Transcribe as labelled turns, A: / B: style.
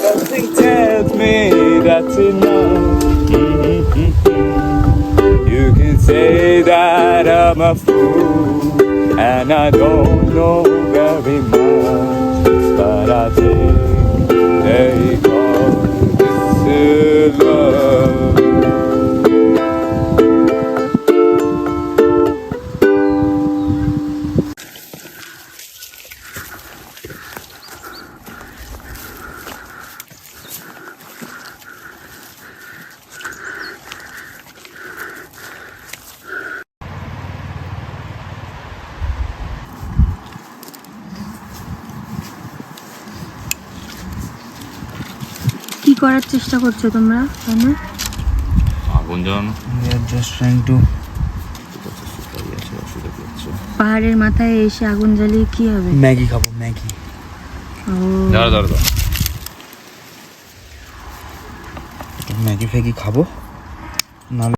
A: Nothing tells me that's enough. You can say that I'm a fool, and I don't know very much, but I think they call this love.
B: কি করার চেষ্টা করছো তোমরা?
C: আগুন জ্বালানো।
A: Just trying to.
B: পাহাড়ের মাথায় এসে আগুন জ্বালিয়ে কি হবে?
A: ম্যাগি খাবো, ম্যাগি।
B: ও
C: দাঁড়া
A: ম্যাগি ফ্যাগি খাবো, নাহলে